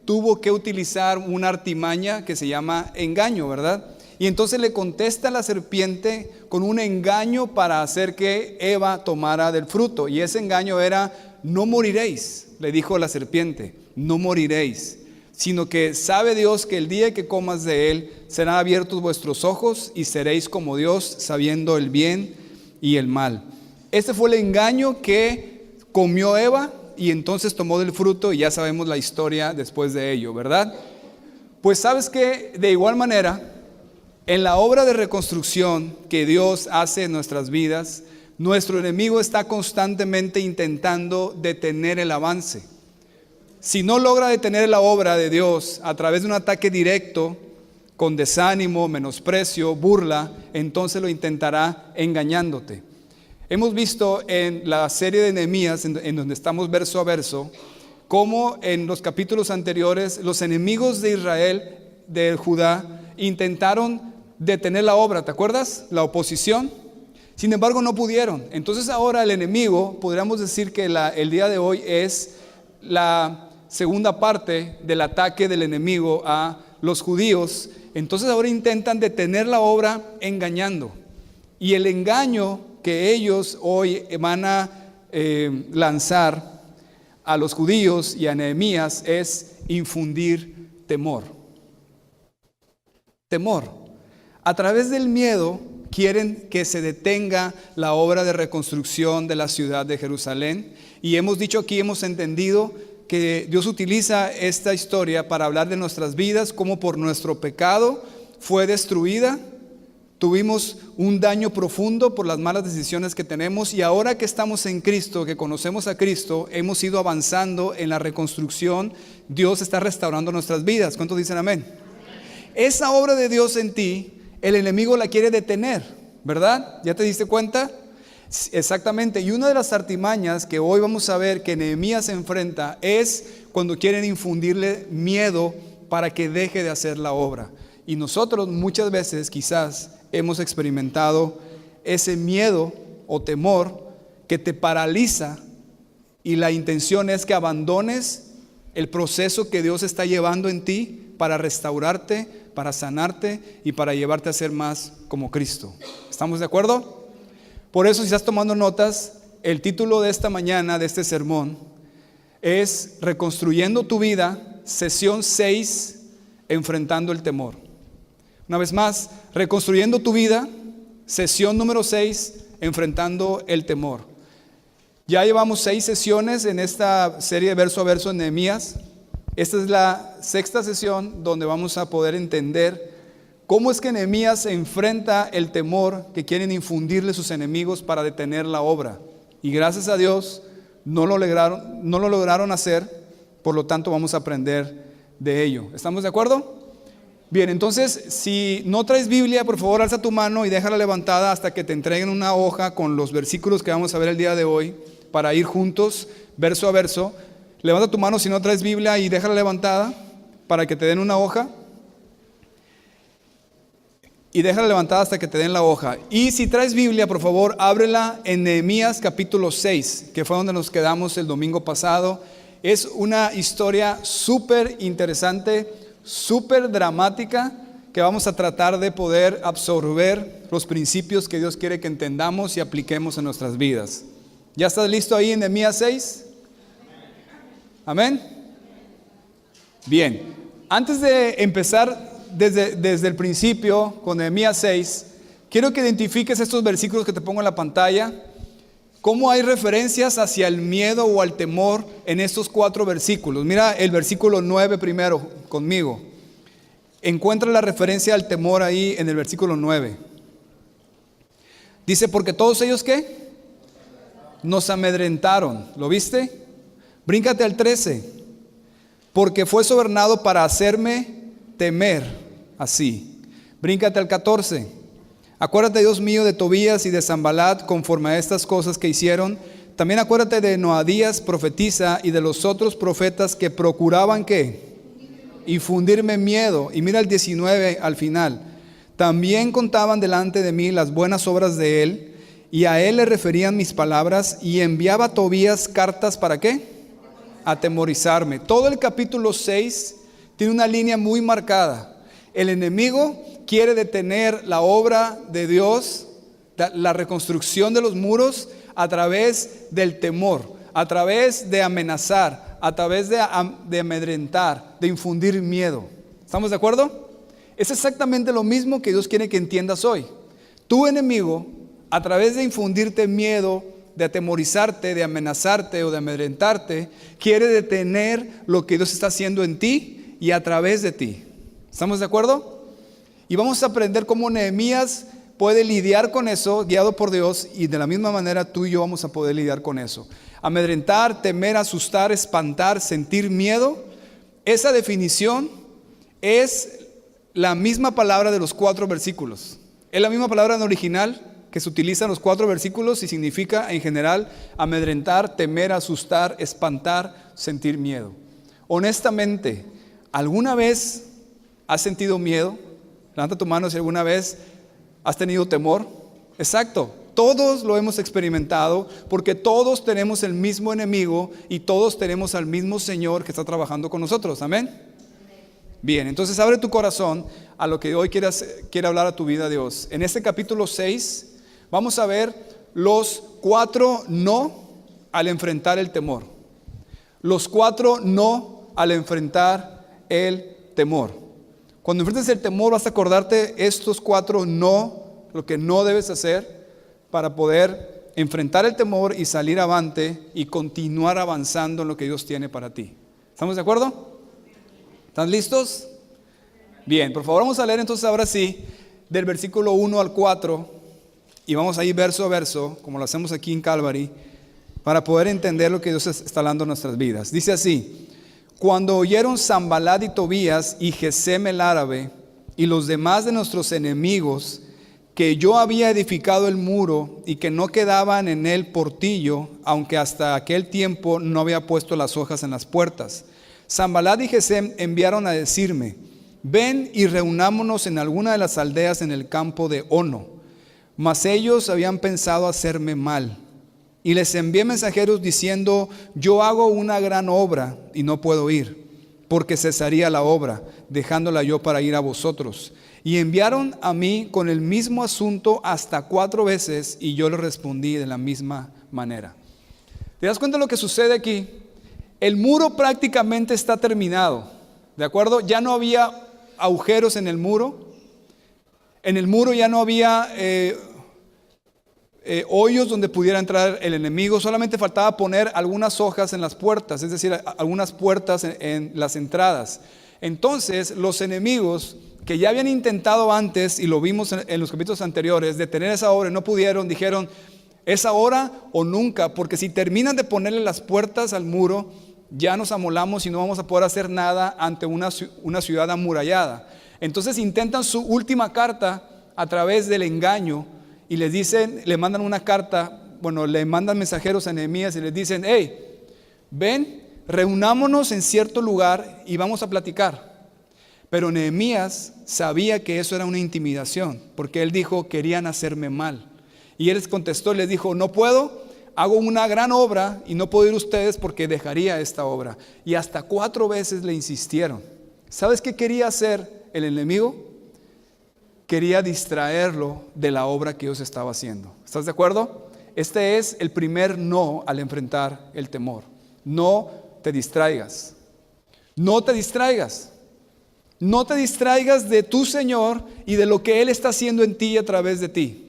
tuvo que utilizar una artimaña que se llama engaño, ¿verdad? Y entonces le contesta a la serpiente con un engaño para hacer que Eva tomara del fruto. Y ese engaño era: no moriréis, le dijo la serpiente, no moriréis, sino que sabe Dios que el día que comas de él serán abiertos vuestros ojos y seréis como Dios, sabiendo el bien y el mal. Este fue el engaño que comió Eva y entonces tomó del fruto, y ya sabemos la historia después de ello, ¿verdad? Pues sabes que de igual manera, en la obra de reconstrucción que Dios hace en nuestras vidas, nuestro enemigo está constantemente intentando detener el avance. Si no logra detener la obra de Dios a través de un ataque directo, con desánimo, menosprecio, burla, entonces lo intentará engañándote. Hemos visto en la serie de Nehemías, en donde estamos verso a verso, cómo en los capítulos anteriores los enemigos de Israel, de Judá, intentaron detener la obra. ¿Te acuerdas? La oposición. Sin embargo, no pudieron. Entonces ahora el enemigo, podríamos decir que el día de hoy es la segunda parte del ataque del enemigo a los judíos. Entonces ahora intentan detener la obra engañando. Y el engaño que ellos hoy van a lanzar a los judíos y a Nehemías es infundir temor. Temor. A través del miedo quieren que se detenga la obra de reconstrucción de la ciudad de Jerusalén. Y hemos dicho aquí, hemos entendido que Dios utiliza esta historia para hablar de nuestras vidas, cómo por nuestro pecado fue destruida. Tuvimos un daño profundo por las malas decisiones que tenemos, y ahora que estamos en Cristo, que conocemos a Cristo, hemos ido avanzando en la reconstrucción. Dios está restaurando nuestras vidas. ¿Cuántos dicen amén? Esa obra de Dios en ti, el enemigo la quiere detener, ¿verdad? ¿Ya te diste cuenta? Exactamente. Y una de las artimañas que hoy vamos a ver que Nehemías se enfrenta es cuando quieren infundirle miedo para que deje de hacer la obra. Y nosotros muchas veces quizás hemos experimentado ese miedo o temor que te paraliza, y la intención es que abandones el proceso que Dios está llevando en ti para restaurarte, para sanarte y para llevarte a ser más como Cristo. ¿Estamos de acuerdo? Por eso, si estás tomando notas, el título de esta mañana, de este sermón, es Reconstruyendo tu vida, sesión 6, enfrentando el temor. Una vez más, Reconstruyendo tu vida, sesión número 6, enfrentando el temor. Ya llevamos 6 sesiones en esta serie de verso a verso en Nehemías. Esta es la 6ª sesión donde vamos a poder entender cómo es que Nehemías se enfrenta el temor que quieren infundirle sus enemigos para detener la obra. Y gracias a Dios no lo lograron hacer, por lo tanto vamos a aprender de ello. ¿Estamos de acuerdo? Bien, entonces, si no traes Biblia, por favor alza tu mano y déjala levantada hasta que te entreguen una hoja con los versículos que vamos a ver el día de hoy, para ir juntos, verso a verso. Levanta tu mano si no traes Biblia y déjala levantada para que te den una hoja. Y déjala levantada hasta que te den la hoja. Y si traes Biblia, por favor, ábrela en Nehemías capítulo 6, que fue donde nos quedamos el domingo pasado. Es una historia súper interesante, súper dramática, que vamos a tratar de poder absorber los principios que Dios quiere que entendamos y apliquemos en nuestras vidas. ¿Ya estás listo ahí en Nehemías 6? ¿Amén? Bien, antes de empezar desde el principio con Nehemías 6, quiero que identifiques estos versículos que te pongo en la pantalla. ¿Cómo hay referencias hacia el miedo o al temor en estos 4 versículos? Mira el versículo 9 primero conmigo. Encuentra la referencia al temor ahí en el versículo 9. Dice, porque todos ellos ¿qué? Nos amedrentaron. ¿Lo viste? Bríncate al 13. Porque fue sobornado para hacerme temer así. Bríncate al 14. Acuérdate, Dios mío, de Tobías y de Sanbalat conforme a estas cosas que hicieron. También acuérdate de Noadías profetiza y de los otros profetas que procuraban ¿qué? Infundirme miedo. Y mira el 19 al final. También contaban delante de mí las buenas obras de él, y a él le referían mis palabras, y enviaba a Tobías cartas ¿para qué? atemorizarme. Todo el capítulo 6 tiene una línea muy marcada. El enemigo quiere detener la obra de Dios, la reconstrucción de los muros, a través del temor, a través de amenazar, a través de amedrentar, de infundir miedo. ¿Estamos de acuerdo? Es exactamente lo mismo que Dios quiere que entiendas hoy. Tu enemigo, a través de infundirte miedo, de atemorizarte, de amenazarte o de amedrentarte, quiere detener lo que Dios está haciendo en ti y a través de ti. ¿Estamos de acuerdo? Y vamos a aprender cómo Nehemías puede lidiar con eso, guiado por Dios, y de la misma manera tú y yo vamos a poder lidiar con eso. Amedrentar, temer, asustar, espantar, sentir miedo. Esa definición es la misma palabra de los 4 versículos. Es la misma palabra en original que se utiliza en los 4 versículos y significa en general amedrentar, temer, asustar, espantar, sentir miedo. Honestamente, ¿alguna vez has sentido miedo? Levanta tu mano si alguna vez has tenido temor. Exacto, todos lo hemos experimentado porque todos tenemos el mismo enemigo y todos tenemos al mismo Señor que está trabajando con nosotros. Amén. Bien, entonces abre tu corazón a lo que hoy quiere hablar a tu vida Dios. En este capítulo 6 vamos a ver los 4 no al enfrentar el temor. Los 4 no al enfrentar el temor. Cuando enfrentes el temor vas a acordarte estos 4 no, lo que no debes hacer para poder enfrentar el temor y salir avante y continuar avanzando en lo que Dios tiene para ti. ¿Estamos de acuerdo? ¿Están listos? Bien, por favor vamos a leer entonces ahora sí del versículo 1 al 4 y vamos a ir verso a verso, como lo hacemos aquí en Calvary, para poder entender lo que Dios está hablando en nuestras vidas. Dice así: cuando oyeron Sanballat y Tobías y Gesem el árabe y los demás de nuestros enemigos que yo había edificado el muro y que no quedaban en él portillo, aunque hasta aquel tiempo no había puesto las hojas en las puertas, Sanballat y Gesem enviaron a decirme: ven y reunámonos en alguna de las aldeas en el campo de Ono. Mas ellos habían pensado hacerme mal. Y les envié mensajeros diciendo: yo hago una gran obra y no puedo ir, porque cesaría la obra, dejándola yo para ir a vosotros. Y enviaron a mí con el mismo asunto hasta 4 veces, y yo les respondí de la misma manera. ¿Te das cuenta de lo que sucede aquí? El muro prácticamente está terminado, ¿de acuerdo? Ya no había agujeros en el muro. En el muro ya no había hoyos donde pudiera entrar el enemigo. Solamente faltaba poner algunas hojas en las puertas, es decir, algunas puertas en las entradas. Entonces los enemigos que ya habían intentado antes, y lo vimos en los capítulos anteriores, detener esa obra y no pudieron, dijeron: es ahora o nunca, porque si terminan de ponerle las puertas al muro, ya nos amolamos y no vamos a poder hacer nada ante una ciudad amurallada. Entonces intentan su última carta a través del engaño y les dicen, le mandan una carta, le mandan mensajeros a Nehemías y les dicen: hey, ven, reunámonos en cierto lugar y vamos a platicar. Pero Nehemías sabía que eso era una intimidación, porque él dijo: querían hacerme mal. Y él les contestó y les dijo: no puedo, hago una gran obra y no puedo ir ustedes porque dejaría esta obra. Y hasta 4 veces le insistieron. ¿Sabes qué quería hacer el enemigo? Quería distraerlo de la obra que Dios estaba haciendo. ¿Estás de acuerdo? Este es el primer no al enfrentar el temor. No te distraigas. No te distraigas. No te distraigas de tu Señor y de lo que Él está haciendo en ti y a través de ti.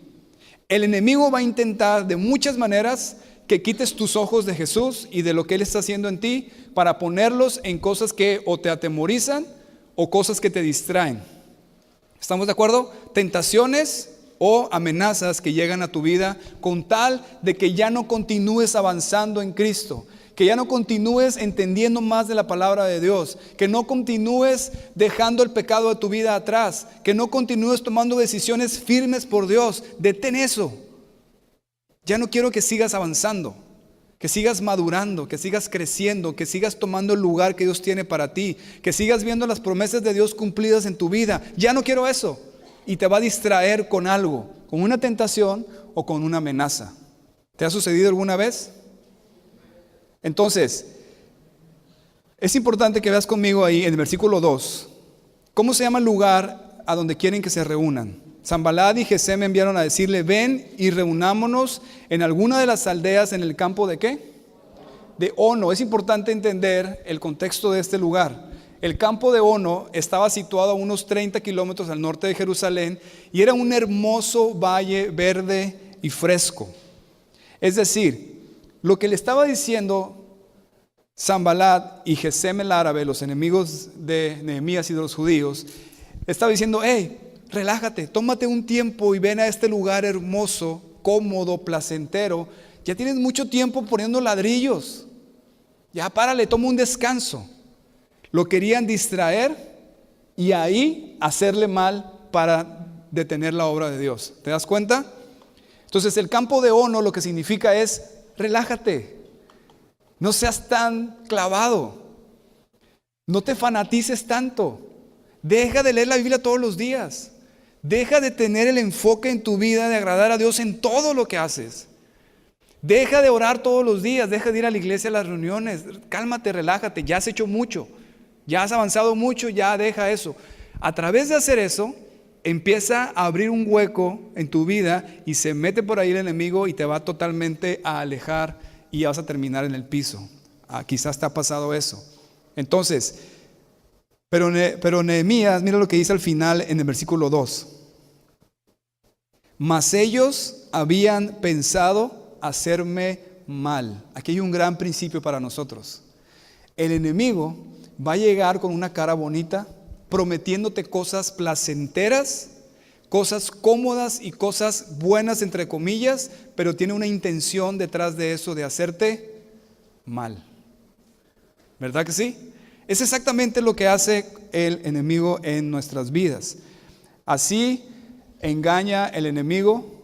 El enemigo va a intentar de muchas maneras que quites tus ojos de Jesús y de lo que Él está haciendo en ti, para ponerlos en cosas que o te atemorizan o cosas que te distraen. ¿Estamos de acuerdo? Tentaciones o amenazas que llegan a tu vida con tal de que ya no continúes avanzando en Cristo, que ya no continúes entendiendo más de la palabra de Dios, que no continúes dejando el pecado de tu vida atrás, que no continúes tomando decisiones firmes por Dios. Detén eso. Ya no quiero que sigas avanzando, que sigas madurando, que sigas creciendo, que sigas tomando el lugar que Dios tiene para ti, que sigas viendo las promesas de Dios cumplidas en tu vida. Ya no quiero eso. Y te va a distraer con algo, con una tentación o con una amenaza. ¿Te ha sucedido alguna vez? Entonces, Es importante que veas conmigo ahí en el versículo 2, ¿cómo se llama el lugar a donde quieren que se reúnan? Sanballat y Gesem me enviaron a decirle, ven y reunámonos en alguna de las aldeas en el campo de ¿qué? De Ono. Es importante entender el contexto de este lugar. El campo de Ono estaba situado a unos 30 kilómetros al norte de Jerusalén y era un hermoso valle verde y fresco. Es decir, lo que le estaba diciendo Sanballat y Gesem el árabe, los enemigos de Nehemías y de los judíos, estaba diciendo, hey, relájate, tómate un tiempo y ven a este lugar hermoso, cómodo, placentero. Ya tienes mucho tiempo poniendo ladrillos. Ya párale, toma un descanso. Lo querían distraer y ahí hacerle mal para detener la obra de Dios. ¿Te das cuenta? Entonces el campo de Ono lo que significa es relájate. No seas tan clavado. No te fanatices tanto. Deja de leer la Biblia todos los días. Deja de tener el enfoque en tu vida de agradar a Dios en todo lo que haces. Deja de orar todos los días. Deja de ir a la iglesia a las reuniones. Cálmate, relájate. Ya has hecho mucho. Ya has avanzado mucho. Ya deja eso. A través de hacer eso, empieza a abrir un hueco en tu vida y se mete por ahí el enemigo y te va totalmente a alejar y vas a terminar en el piso. Quizás te ha pasado eso. Entonces, pero Nehemías, mira lo que dice al final en el versículo 2. Mas ellos habían pensado hacerme mal. Aquí hay un gran principio para nosotros. El enemigo va a llegar con una cara bonita, prometiéndote cosas placenteras, cosas cómodas y cosas buenas entre comillas, pero tiene una intención detrás de eso de hacerte mal. ¿Verdad que sí? Es exactamente lo que hace el enemigo en nuestras vidas. Así engaña el enemigo,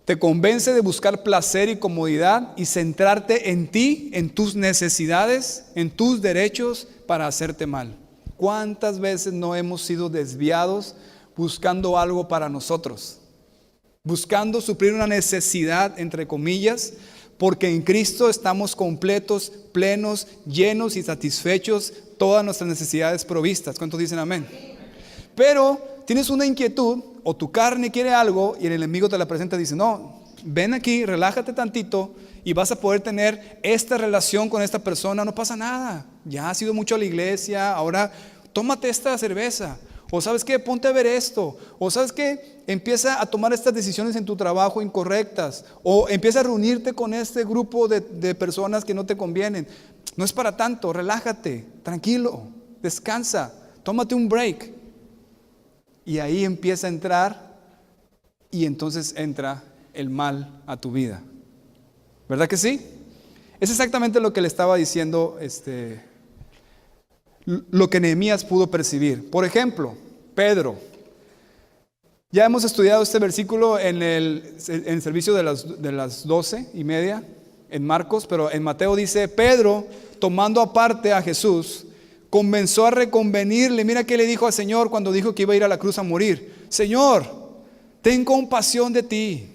te convence de buscar placer y comodidad y centrarte en ti, en tus necesidades, en tus derechos para hacerte mal. ¿Cuántas veces no hemos sido desviados buscando algo para nosotros? Buscando suplir una necesidad, entre comillas, porque en Cristo estamos completos, plenos, llenos y satisfechos, todas nuestras necesidades provistas. ¿Cuántos dicen amén? Pero tienes una inquietud o tu carne quiere algo y el enemigo te la presenta y dice, no, ven aquí, relájate tantito y vas a poder tener esta relación con esta persona, no pasa nada. Ya has ido mucho a la iglesia, ahora tómate esta cerveza. O ¿sabes qué? Ponte a ver esto. O ¿sabes qué? Empieza a tomar estas decisiones en tu trabajo incorrectas. O empieza a reunirte con este grupo de personas que no te convienen. No es para tanto, relájate, tranquilo, descansa, tómate un break. Y ahí empieza a entrar y entonces entra el mal a tu vida. ¿Verdad que sí? Es exactamente lo que le estaba diciendo lo que Nehemías pudo percibir. Por ejemplo, Pedro. Ya hemos estudiado este versículo en el servicio de las 12:30 en Marcos, pero en Mateo dice, Pedro, tomando aparte a Jesús, comenzó a reconvenirle. Mira qué le dijo al Señor cuando dijo que iba a ir a la cruz a morir. Señor, ten compasión de ti.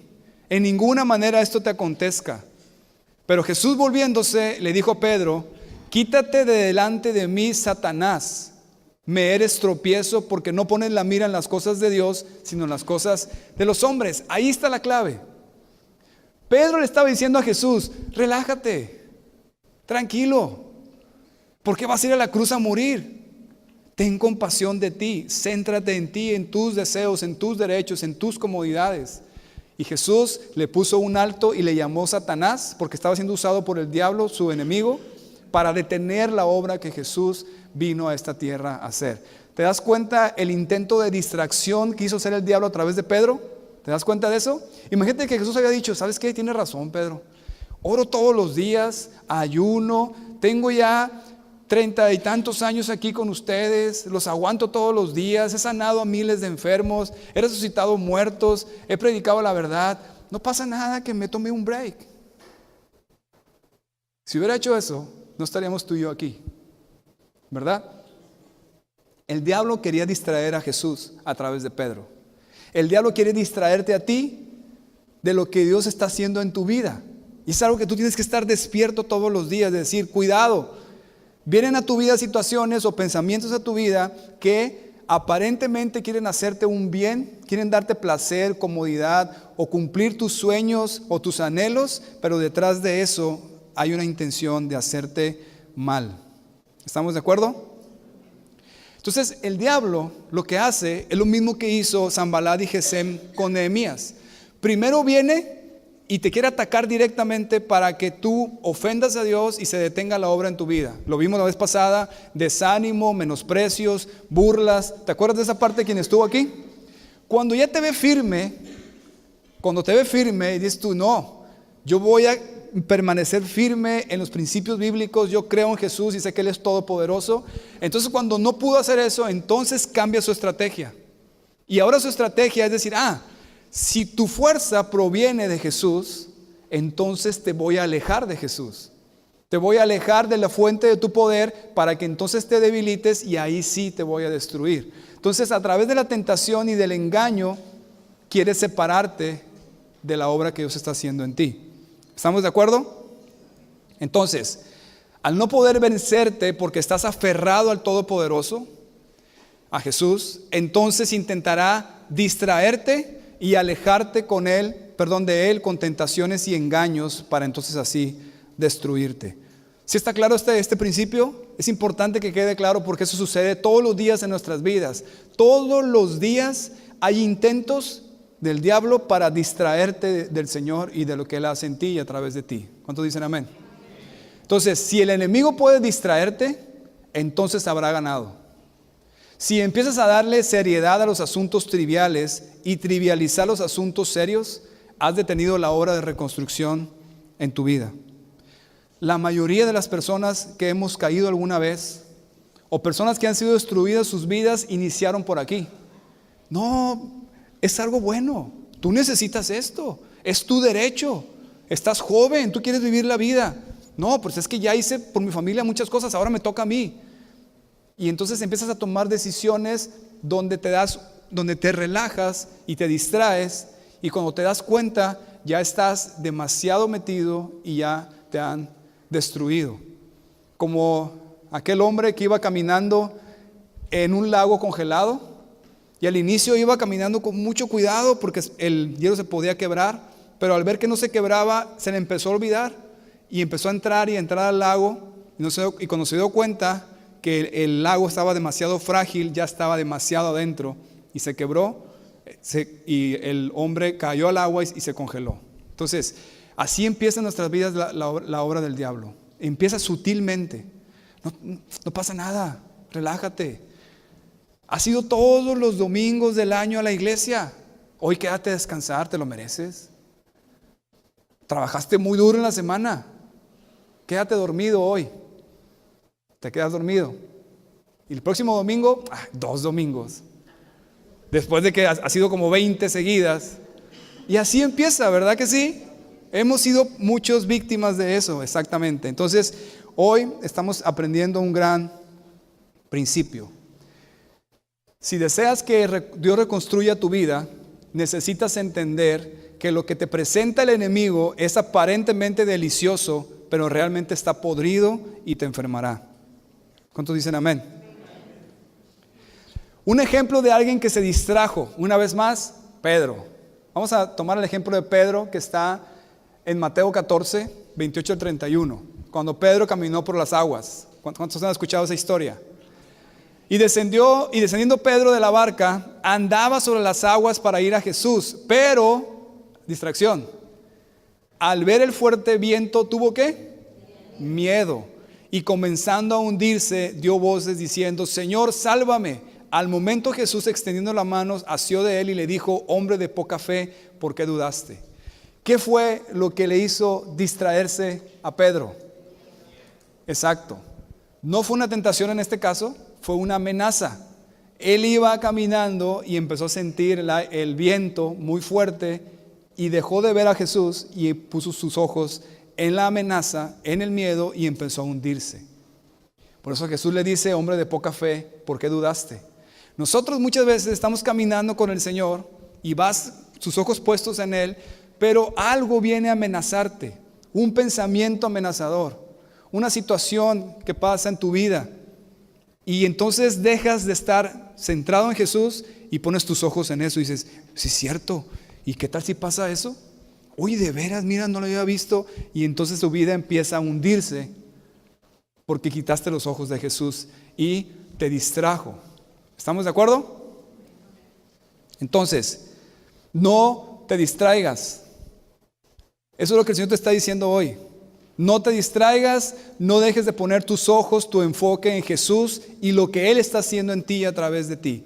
En ninguna manera esto te acontezca. Pero Jesús volviéndose le dijo a Pedro, quítate de delante de mí, Satanás. Me eres tropiezo porque no pones la mira en las cosas de Dios, sino en las cosas de los hombres. Ahí está la clave. Pedro le estaba diciendo a Jesús, relájate, tranquilo. ¿Por qué vas a ir a la cruz a morir? Ten compasión de ti, céntrate en ti, en tus deseos, en tus derechos, en tus comodidades. Y Jesús le puso un alto y le llamó Satanás porque estaba siendo usado por el diablo, su enemigo, para detener la obra que Jesús vino a esta tierra a hacer. ¿Te das cuenta el intento de distracción que hizo hacer el diablo a través de Pedro? ¿Te das cuenta de eso? Imagínate que Jesús había dicho, ¿sabes qué? Tienes razón, Pedro. Oro todos los días, ayuno, tengo ya 30 y tantos años aquí con ustedes, los aguanto todos los días, he sanado a miles de enfermos, he resucitado muertos, he predicado la verdad. No pasa nada que me tome un break. Si hubiera hecho eso, no estaríamos tú y yo aquí, ¿verdad? El diablo quería distraer a Jesús a través de Pedro. El diablo quiere distraerte a ti de lo que Dios está haciendo en tu vida. Y es algo que tú tienes que estar despierto todos los días, de decir, cuidado. Vienen a tu vida situaciones o pensamientos a tu vida que aparentemente quieren hacerte un bien, quieren darte placer, comodidad o cumplir tus sueños o tus anhelos, pero detrás de eso hay una intención de hacerte mal. ¿Estamos de acuerdo? Entonces el diablo lo que hace es lo mismo que hizo Sanballat y Gesem con Nehemías. Primero viene y te quiere atacar directamente para que tú ofendas a Dios y se detenga la obra en tu vida. Lo vimos la vez pasada: desánimo, menosprecios, burlas. ¿Te acuerdas de esa parte de quien estuvo aquí? Cuando ya te ve firme, y dices tú, no, yo voy a permanecer firme en los principios bíblicos, yo creo en Jesús y sé que Él es todopoderoso. Entonces cuando no pudo hacer eso, entonces cambia su estrategia. Y ahora su estrategia es decir, si tu fuerza proviene de Jesús, entonces te voy a alejar de Jesús. Te voy a alejar de la fuente de tu poder para que entonces te debilites y ahí sí te voy a destruir. Entonces, a través de la tentación y del engaño, quieres separarte de la obra que Dios está haciendo en ti. ¿Estamos de acuerdo? Entonces, al no poder vencerte porque estás aferrado al Todopoderoso, a Jesús, entonces intentará distraerte y alejarte de Él con tentaciones y engaños para entonces así destruirte. ¿Sí está claro este principio? Es importante que quede claro porque eso sucede todos los días en nuestras vidas. Todos los días hay intentos del diablo para distraerte del Señor y de lo que Él hace en ti y a través de ti. ¿Cuántos dicen amén? Entonces, si el enemigo puede distraerte, entonces habrá ganado. Si empiezas a darle seriedad a los asuntos triviales y trivializar los asuntos serios, has detenido la obra de reconstrucción en tu vida. La mayoría de las personas que hemos caído alguna vez, o personas que han sido destruidas sus vidas, iniciaron por aquí. No, es algo bueno. Tú necesitas esto. Es tu derecho. Estás joven, tú quieres vivir la vida. No, pues es que ya hice por mi familia muchas cosas, ahora me toca a mí. Y entonces empiezas a tomar decisiones donde te relajas y te distraes, y cuando te das cuenta ya estás demasiado metido y ya te han destruido. Como aquel hombre que iba caminando en un lago congelado y al inicio iba caminando con mucho cuidado porque el hielo se podía quebrar, pero al ver que no se quebraba se le empezó a olvidar y empezó a entrar al lago y cuando se dio cuenta que el lago estaba demasiado frágil, ya estaba demasiado adentro y se quebró y el hombre cayó al agua y se congeló. Entonces, así empieza en nuestras vidas la obra del diablo. Empieza sutilmente. No pasa nada, relájate. Has ido todos los domingos del año a la iglesia. Hoy quédate a descansar, te lo mereces. Trabajaste muy duro en la semana. Quédate dormido hoy. Te quedas dormido. Y el próximo domingo, 2 domingos. Después de que ha sido como 20 seguidas. Y así empieza, ¿verdad que sí? Hemos sido muchos víctimas de eso, exactamente. Entonces, hoy estamos aprendiendo un gran principio. Si deseas que Dios reconstruya tu vida, necesitas entender que lo que te presenta el enemigo es aparentemente delicioso, pero realmente está podrido y te enfermará. ¿Cuántos dicen amén? Un ejemplo de alguien que se distrajo, una vez más, Pedro. Vamos a tomar el ejemplo de Pedro que está en Mateo 14, 28 al 31, cuando Pedro caminó por las aguas. ¿Cuántos han escuchado esa historia? Y descendiendo Pedro de la barca, andaba sobre las aguas para ir a Jesús, pero, distracción, al ver el fuerte viento, ¿tuvo qué? Miedo. Y comenzando a hundirse, dio voces diciendo, Señor, sálvame. Al momento Jesús, extendiendo la mano, asió de él y le dijo, hombre de poca fe, ¿por qué dudaste? ¿Qué fue lo que le hizo distraerse a Pedro? Exacto. No fue una tentación en este caso, fue una amenaza. Él iba caminando y empezó a sentir el viento muy fuerte y dejó de ver a Jesús y puso sus ojos en la amenaza, en el miedo y empezó a hundirse. Por eso Jesús le dice, hombre de poca fe, ¿por qué dudaste? Nosotros muchas veces estamos caminando con el Señor y vas sus ojos puestos en Él, pero algo viene a amenazarte, un pensamiento amenazador, una situación que pasa en tu vida. Y entonces dejas de estar centrado en Jesús y pones tus ojos en eso y dices, sí es cierto, ¿y qué tal si pasa eso? Oye, de veras, mira, no lo había visto. Y entonces tu vida empieza a hundirse porque quitaste los ojos de Jesús y te distrajo. ¿Estamos de acuerdo? Entonces, no te distraigas. Eso es lo que el Señor te está diciendo hoy. No te distraigas, no dejes de poner tus ojos, tu enfoque en Jesús y lo que Él está haciendo en ti y a través de ti.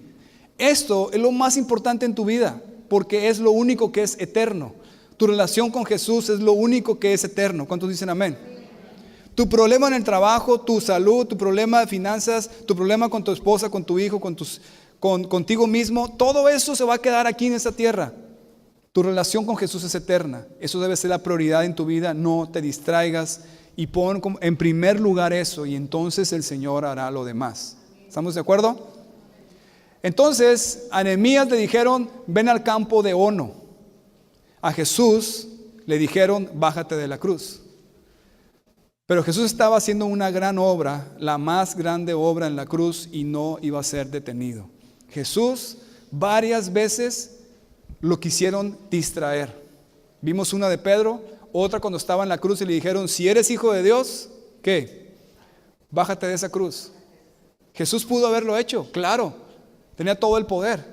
Esto es lo más importante en tu vida, porque es lo único que es eterno. Tu relación con Jesús es lo único que es eterno. ¿Cuántos dicen amén? Tu problema en el trabajo, tu salud, tu problema de finanzas, tu problema con tu esposa, con tu hijo, contigo mismo, todo eso se va a quedar aquí en esta tierra. Tu relación con Jesús es eterna. Eso debe ser la prioridad en tu vida. No te distraigas y pon en primer lugar eso, y entonces el Señor hará lo demás. ¿Estamos de acuerdo? Entonces a Nehemías le dijeron, ven al campo de Ono. A Jesús le dijeron, bájate de la cruz. Pero Jesús estaba haciendo una gran obra, la más grande obra en la cruz, y no iba a ser detenido. Jesús varias veces lo quisieron distraer. Vimos una de Pedro, otra cuando estaba en la cruz y le dijeron, si eres hijo de Dios, ¿qué? Bájate de esa cruz. Jesús pudo haberlo hecho, claro, tenía todo el poder.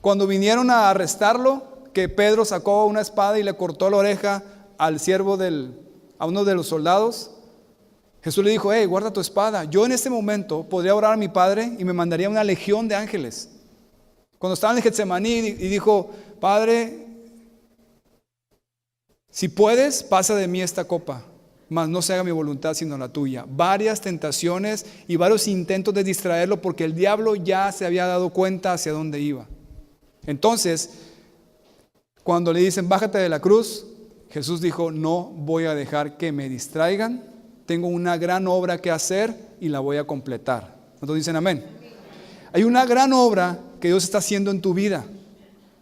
Cuando vinieron a arrestarlo, que Pedro sacó una espada y le cortó la oreja al siervo a uno de los soldados, Jesús le dijo, hey, guarda tu espada. Yo en este momento podría orar a mi Padre y me mandaría una legión de ángeles. Cuando estaba en Getsemaní y dijo, Padre, si puedes, pasa de mí esta copa, mas no se haga mi voluntad sino la tuya. Varias tentaciones y varios intentos de distraerlo porque el diablo ya se había dado cuenta hacia dónde iba. Entonces, cuando le dicen, bájate de la cruz, Jesús dijo, no voy a dejar que me distraigan. Tengo una gran obra que hacer y la voy a completar. ¿Cuántos dicen amén? Hay una gran obra que Dios está haciendo en tu vida.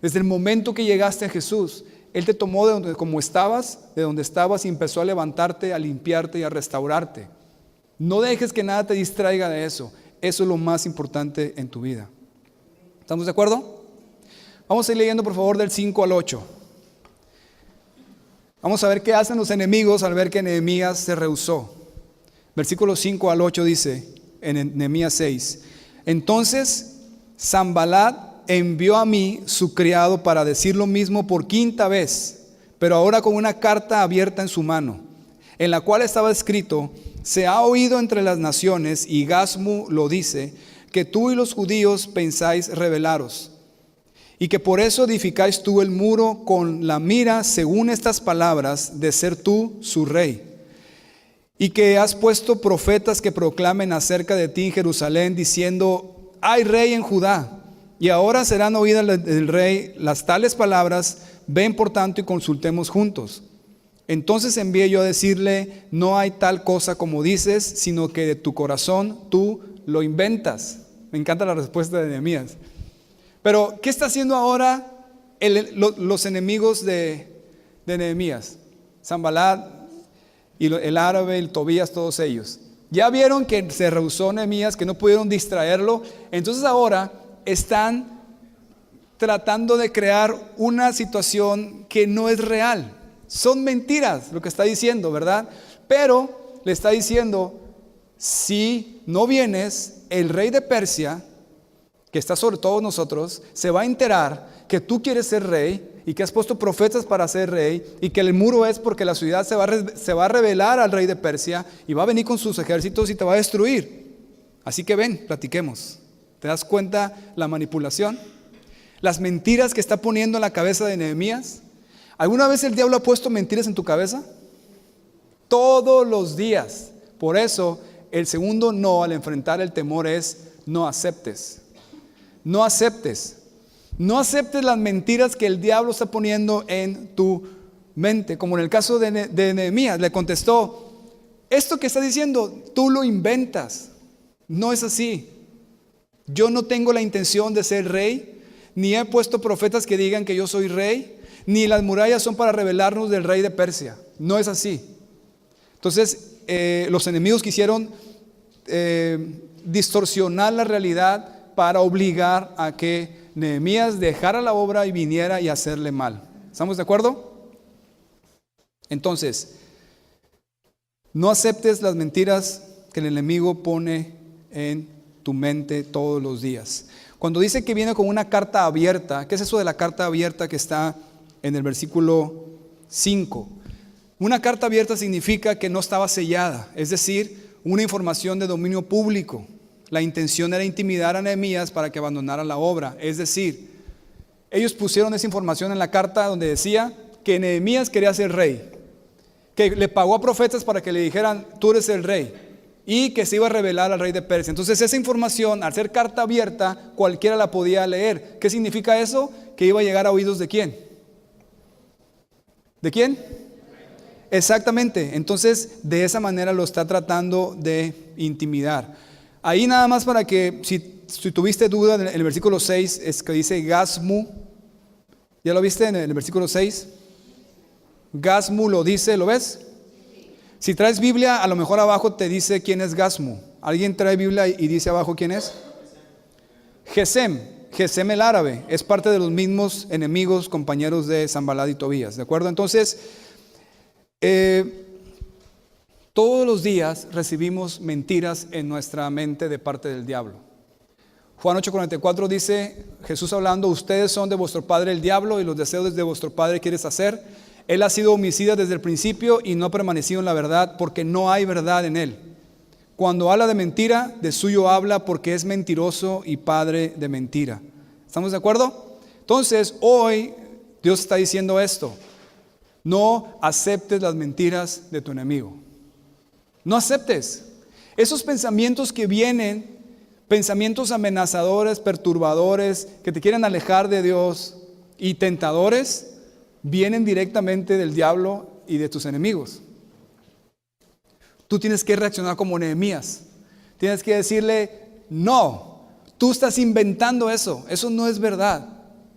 Desde el momento que llegaste a Jesús, Él te tomó de donde estabas y empezó a levantarte, a limpiarte y a restaurarte. No dejes que nada te distraiga de eso. Eso es lo más importante en tu vida. ¿Estamos de acuerdo? Vamos a ir leyendo por favor del 5 al 8. Vamos a ver qué hacen los enemigos al ver que Nehemías se rehusó. Versículos 5 al 8 dice en Nehemías 6. Entonces Sanballat envió a mí su criado para decir lo mismo por quinta vez, pero ahora con una carta abierta en su mano, en la cual estaba escrito, se ha oído entre las naciones, y Gasmu lo dice, que tú y los judíos pensáis rebelaros, y que por eso edificáis tú el muro con la mira, según estas palabras, de ser tú su rey. Y que has puesto profetas que proclamen acerca de ti en Jerusalén, diciendo, hay rey en Judá. Y ahora serán oídas del rey las tales palabras, ven por tanto y consultemos juntos. Entonces envié yo a decirle, no hay tal cosa como dices, sino que de tu corazón tú lo inventas. Me encanta la respuesta de Nehemías. Pero, ¿qué está haciendo ahora los enemigos de Nehemías? Sanballat y el árabe, el Tobías, todos ellos. Ya vieron que se rehusó Nehemías, que no pudieron distraerlo. Entonces ahora están tratando de crear una situación que no es real. Son mentiras lo que está diciendo, ¿verdad? Pero le está diciendo, si no vienes, el rey de Persia, que está sobre todos nosotros, se va a enterar que tú quieres ser rey y que has puesto profetas para ser rey y que el muro es porque la ciudad se va a rebelar al rey de Persia y va a venir con sus ejércitos y te va a destruir. Así que ven, platiquemos. ¿Te das cuenta la manipulación? Las mentiras que está poniendo en la cabeza de Nehemías. ¿Alguna vez el diablo ha puesto mentiras en tu cabeza? Todos los días. Por eso el segundo no al enfrentar el temor es no aceptes. No aceptes. No aceptes las mentiras que el diablo está poniendo en tu mente. Como en el caso de Nehemías, le contestó, esto que está diciendo, tú lo inventas. No es así. Yo no tengo la intención de ser rey, ni he puesto profetas que digan que yo soy rey, ni las murallas son para rebelarnos del rey de Persia. No es así. Entonces, los enemigos quisieron distorsionar la realidad para obligar a que Nehemías dejara la obra y viniera y hacerle mal. ¿Estamos de acuerdo? Entonces, no aceptes las mentiras que el enemigo pone en tu mente todos los días. Cuando dice que viene con una carta abierta, ¿qué es eso de la carta abierta que está en el versículo 5? Una carta abierta significa que no estaba sellada, es decir, una información de dominio público. La intención era intimidar a Nehemías para que abandonara la obra. Es decir, ellos pusieron esa información en la carta donde decía que Nehemías quería ser rey, que le pagó a profetas para que le dijeran, tú eres el rey, y que se iba a revelar al rey de Persia. Entonces esa información, al ser carta abierta, cualquiera la podía leer. ¿Qué significa eso? Que iba a llegar a oídos ¿de quién? ¿De quién? Exactamente. Entonces de esa manera lo está tratando de intimidar. Ahí nada más para que, si tuviste duda, en el versículo 6 es que dice Gasmu. ¿Ya lo viste en el versículo 6? Gasmu lo dice, ¿lo ves? Si traes Biblia, a lo mejor abajo te dice quién es Gasmu. ¿Alguien trae Biblia y dice abajo quién es? Gesem. Gesem el árabe. Es parte de los mismos enemigos, compañeros de Sanballat y Tobías. ¿De acuerdo? Entonces, todos los días recibimos mentiras en nuestra mente de parte del diablo. Juan 8:44 dice, Jesús hablando, ustedes son de vuestro padre el diablo y los deseos de vuestro padre quieres hacer. Él ha sido homicida desde el principio y no ha permanecido en la verdad porque no hay verdad en él. Cuando habla de mentira, de suyo habla porque es mentiroso y padre de mentira. ¿Estamos de acuerdo? Entonces, hoy Dios está diciendo esto. No aceptes las mentiras de tu enemigo. No aceptes esos pensamientos que vienen, pensamientos amenazadores, perturbadores, que te quieren alejar de Dios y tentadores, vienen directamente del diablo y de tus enemigos. Tú tienes que reaccionar como Nehemías. Tienes que decirle, no, tú estás inventando eso no es verdad.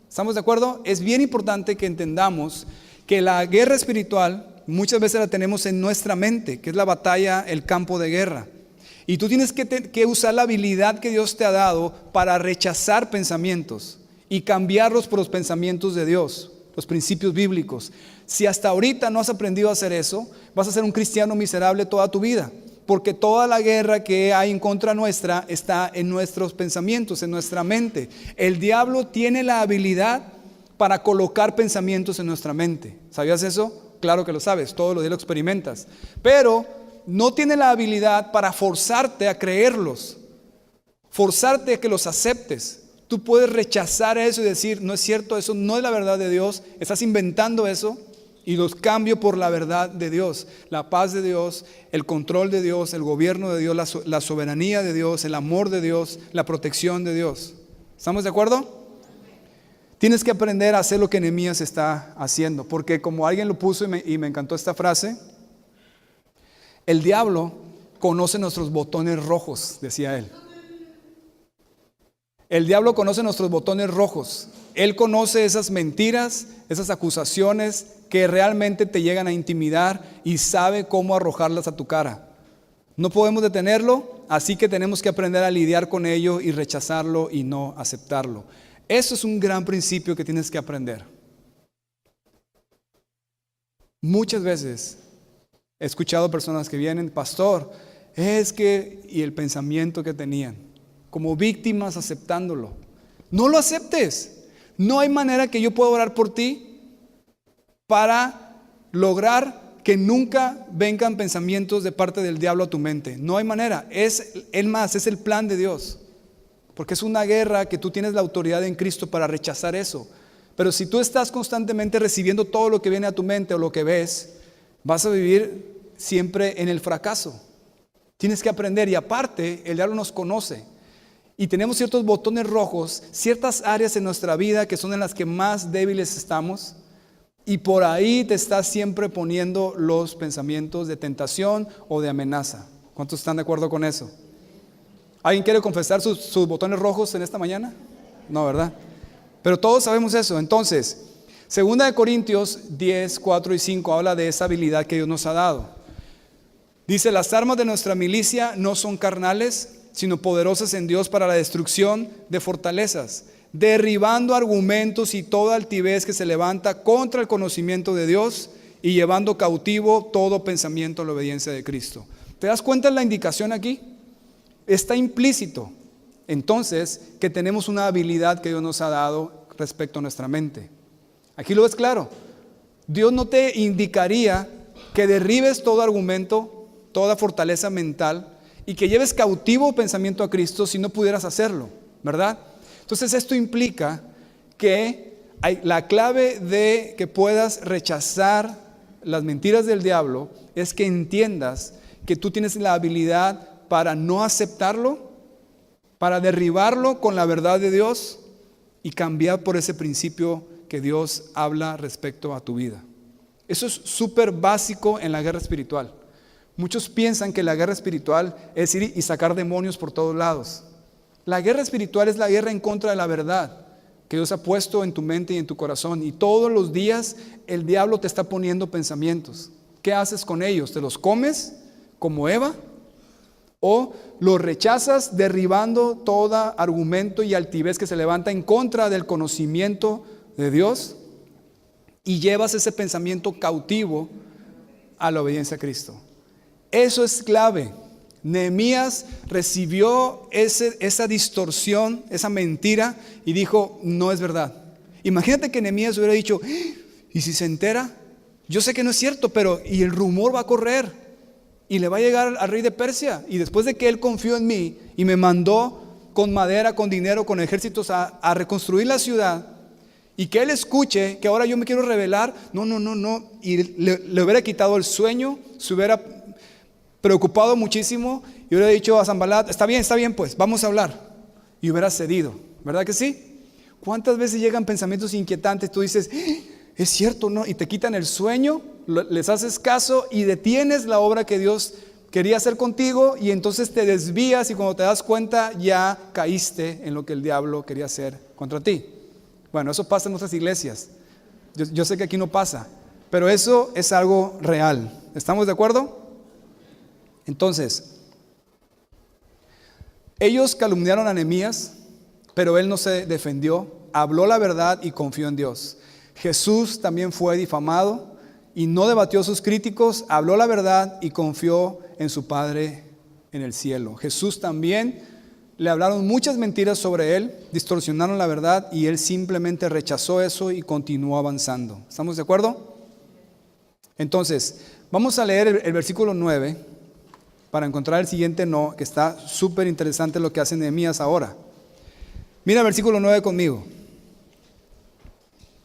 ¿Estamos de acuerdo? Es bien importante que entendamos que la guerra espiritual muchas veces la tenemos en nuestra mente, que es la batalla, el campo de guerra. Y tú tienes que usar la habilidad que Dios te ha dado para rechazar pensamientos y cambiarlos por los pensamientos de Dios, los principios bíblicos. Si hasta ahorita no has aprendido a hacer eso, vas a ser un cristiano miserable toda tu vida, porque toda la guerra que hay en contra nuestra está en nuestros pensamientos, en nuestra mente. El diablo tiene la habilidad para colocar pensamientos en nuestra mente. ¿Sabías eso? Claro que lo sabes, todos los días lo experimentas. Pero no tiene la habilidad para forzarte a creerlos, forzarte a que los aceptes. Tú puedes rechazar eso y decir, no es cierto, eso no es la verdad de Dios, estás inventando eso, y los cambio por la verdad de Dios, la paz de Dios, el control de Dios, el gobierno de Dios, la soberanía de Dios, el amor de Dios, la protección de Dios. ¿Estamos de acuerdo? Tienes que aprender a hacer lo que Nehemías está haciendo, porque como alguien lo puso y me encantó esta frase, el diablo conoce nuestros botones rojos, decía él. El diablo conoce nuestros botones rojos. Él conoce esas mentiras, esas acusaciones que realmente te llegan a intimidar y sabe cómo arrojarlas a tu cara. No podemos detenerlo, así que tenemos que aprender a lidiar con ello y rechazarlo y no aceptarlo. Eso es un gran principio que tienes que aprender. Muchas veces he escuchado personas que vienen, pastor, es que, y el pensamiento que tenían, como víctimas aceptándolo. No lo aceptes. No hay manera que yo pueda orar por ti para lograr que nunca vengan pensamientos de parte del diablo a tu mente. No hay manera. Es el plan de Dios. Porque es una guerra que tú tienes la autoridad en Cristo para rechazar eso. Pero si tú estás constantemente recibiendo todo lo que viene a tu mente o lo que ves, vas a vivir siempre en el fracaso. Tienes que aprender, y aparte el diablo nos conoce y tenemos ciertos botones rojos, ciertas áreas en nuestra vida que son en las que más débiles estamos, y por ahí te estás siempre poniendo los pensamientos de tentación o de amenaza. ¿Cuántos están de acuerdo con eso? ¿Alguien quiere confesar sus botones rojos en esta mañana? No, ¿verdad? Pero todos sabemos eso. Entonces, 2 Corintios 10, 4 y 5 habla de esa habilidad que Dios nos ha dado. Dice, las armas de nuestra milicia no son carnales, sino poderosas en Dios para la destrucción de fortalezas, derribando argumentos y toda altivez que se levanta contra el conocimiento de Dios y llevando cautivo todo pensamiento a la obediencia de Cristo. ¿Te das cuenta de la indicación aquí? Está implícito, entonces, que tenemos una habilidad que Dios nos ha dado respecto a nuestra mente. Aquí lo ves claro. Dios no te indicaría que derribes todo argumento, toda fortaleza mental y que lleves cautivo pensamiento a Cristo si no pudieras hacerlo, ¿verdad? Entonces esto implica que la clave de que puedas rechazar las mentiras del diablo es que entiendas que tú tienes la habilidad para no aceptarlo, para derribarlo con la verdad de Dios y cambiar por ese principio que Dios habla respecto a tu vida. Eso es súper básico en la guerra espiritual. Muchos piensan que la guerra espiritual es ir y sacar demonios por todos lados. La guerra espiritual es la guerra en contra de la verdad que Dios ha puesto en tu mente y en tu corazón. Y todos los días el diablo te está poniendo pensamientos. ¿Qué haces con ellos? ¿Te los comes como Eva? ¿O los rechazas derribando todo argumento y altivez que se levanta en contra del conocimiento de Dios? Y llevas ese pensamiento cautivo a la obediencia a Cristo. Eso es clave. Nehemías recibió esa distorsión, esa mentira y dijo, no es verdad. Imagínate que Nehemías hubiera dicho, ¿y si se entera? Yo sé que no es cierto, pero y el rumor va a correr y le va a llegar al rey de Persia. Y después de que él confió en mí y me mandó con madera, con dinero, con ejércitos a reconstruir la ciudad, y que él escuche que ahora yo me quiero rebelar, no, y le hubiera quitado el sueño, se hubiera preocupado muchísimo y hubiera dicho a Sanbalat, está bien, pues vamos a hablar, y hubiera cedido, ¿verdad que sí? ¿Cuántas veces llegan pensamientos inquietantes? Tú dices, es cierto, ¿no? Y te quitan el sueño, les haces caso y detienes la obra que Dios quería hacer contigo, y entonces te desvías y cuando te das cuenta ya caíste en lo que el diablo quería hacer contra ti. Bueno, eso pasa en nuestras iglesias. Yo sé que aquí no pasa, pero eso es algo real. ¿Estamos de acuerdo? Entonces, ellos calumniaron a Nehemías, pero él no se defendió, habló la verdad y confió en Dios. Jesús también fue difamado y no debatió a sus críticos, habló la verdad y confió en su Padre en el cielo. Jesús también le hablaron muchas mentiras sobre él, distorsionaron la verdad y él simplemente rechazó eso y continuó avanzando. ¿Estamos de acuerdo? Entonces, vamos a leer el versículo 9 para encontrar el siguiente no, que está súper interesante lo que hace Nehemías ahora. Mira el versículo 9 conmigo.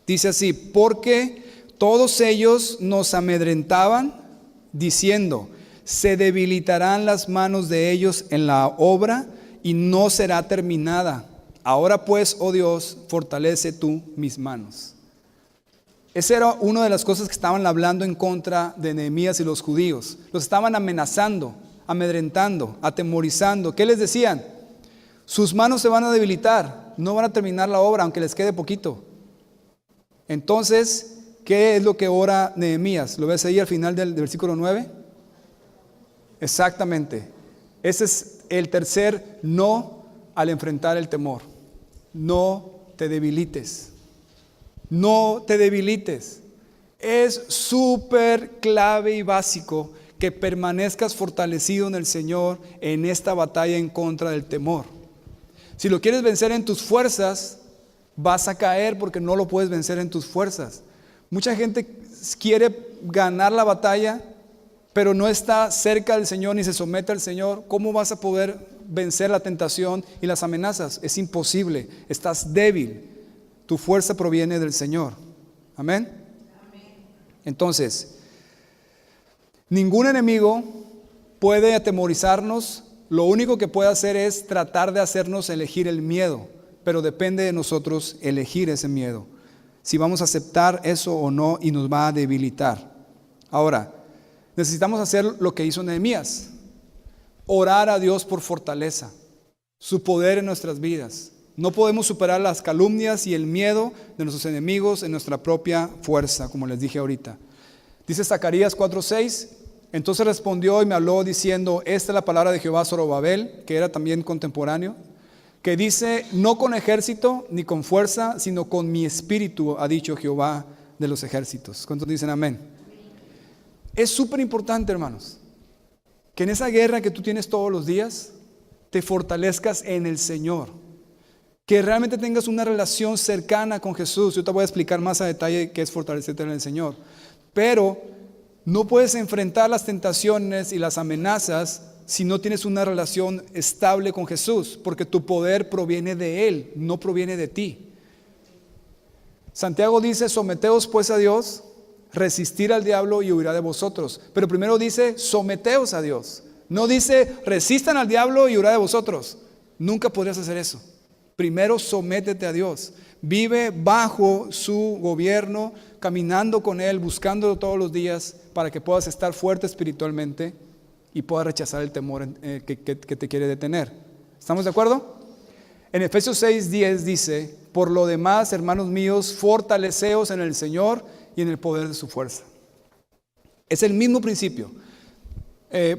Dice así, porque todos ellos nos amedrentaban diciendo, se debilitarán las manos de ellos en la obra y no será terminada. Ahora pues, oh Dios, fortalece tú mis manos. Esa era una de las cosas que estaban hablando en contra de Nehemías y los judíos. Los estaban amenazando, amedrentando, atemorizando. ¿Qué les decían? Sus manos se van a debilitar, no van a terminar la obra aunque les quede poquito. Entonces, ¿qué es lo que ora Nehemías? ¿Lo ves ahí al final del versículo 9? Exactamente. Ese es el tercer no al enfrentar el temor. No te debilites. No te debilites. Es súper clave y básico que permanezcas fortalecido en el Señor en esta batalla en contra del temor. Si lo quieres vencer en tus fuerzas, vas a caer porque no lo puedes vencer en tus fuerzas. Mucha gente quiere ganar la batalla, pero no está cerca del Señor ni se somete al Señor. ¿Cómo vas a poder vencer la tentación y las amenazas? Es imposible, estás débil. Tu fuerza proviene del Señor. Amén. Entonces, ningún enemigo puede atemorizarnos. Lo único que puede hacer es tratar de hacernos elegir el miedo, pero depende de nosotros elegir ese miedo, si vamos a aceptar eso o no, y nos va a debilitar. Ahora, necesitamos hacer lo que hizo Nehemías, orar a Dios por fortaleza, su poder en nuestras vidas. No podemos superar las calumnias y el miedo de nuestros enemigos en nuestra propia fuerza, como les dije ahorita. Dice Zacarías 4:6, Entonces respondió y me habló diciendo, esta es la palabra de Jehová a Zorobabel, que era también contemporáneo, que dice, no con ejército ni con fuerza, sino con mi espíritu, ha dicho Jehová de los ejércitos. ¿Cuántos dicen amén? Es súper importante, hermanos, que en esa guerra que tú tienes todos los días, te fortalezcas en el Señor. Que realmente tengas una relación cercana con Jesús. Yo te voy a explicar más a detalle qué es fortalecerte en el Señor. Pero no puedes enfrentar las tentaciones y las amenazas si no tienes una relación estable con Jesús, porque tu poder proviene de Él, no proviene de ti. Santiago dice, someteos pues a Dios, resistir al diablo y huirá de vosotros. Pero primero dice, someteos a Dios. No dice, resistan al diablo y huirá de vosotros. Nunca podrías hacer eso. Primero sométete a Dios. Vive bajo su gobierno, caminando con Él, buscándolo todos los días para que puedas estar fuerte espiritualmente y puedas rechazar el temor que te quiere detener. ¿Estamos de acuerdo? En Efesios 6:10 dice, por lo demás, hermanos míos, fortaleceos en el Señor y en el poder de su fuerza. Es el mismo principio.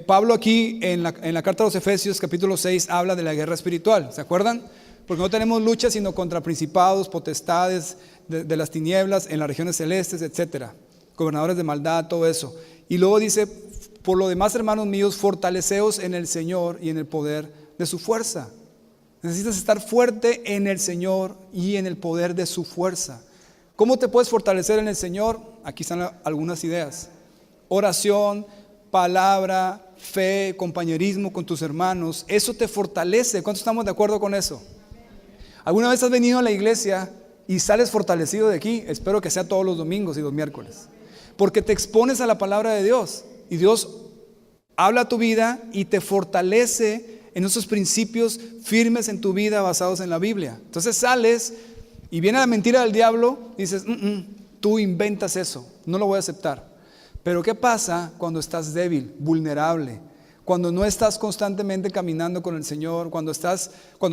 Pablo aquí en la carta a los Efesios capítulo 6 habla de la guerra espiritual. ¿Se acuerdan? Porque no tenemos lucha sino contra principados, potestades de las tinieblas en las regiones celestes, etcétera, gobernadores de maldad, todo eso. Y luego dice, por lo demás, hermanos míos, fortaleceos en el Señor y en el poder de su fuerza. Necesitas estar fuerte en el Señor y en el poder de su fuerza. ¿Cómo te puedes fortalecer en el Señor? Aquí están algunas ideas. Oración, palabra, fe, compañerismo con tus hermanos. Eso te fortalece. ¿Cuántos estamos de acuerdo con eso? ¿Alguna vez has venido a la iglesia y sales fortalecido de aquí? Espero que sea todos los domingos y los miércoles. Porque te expones a la palabra de Dios. Y Dios habla a tu vida y te fortalece en esos principios firmes en tu vida basados en la Biblia. Entonces sales y viene la mentira del diablo y dices, tú inventas eso, no lo voy a aceptar. Pero ¿qué pasa cuando estás débil, vulnerable? Cuando no estás constantemente caminando con el Señor, cuando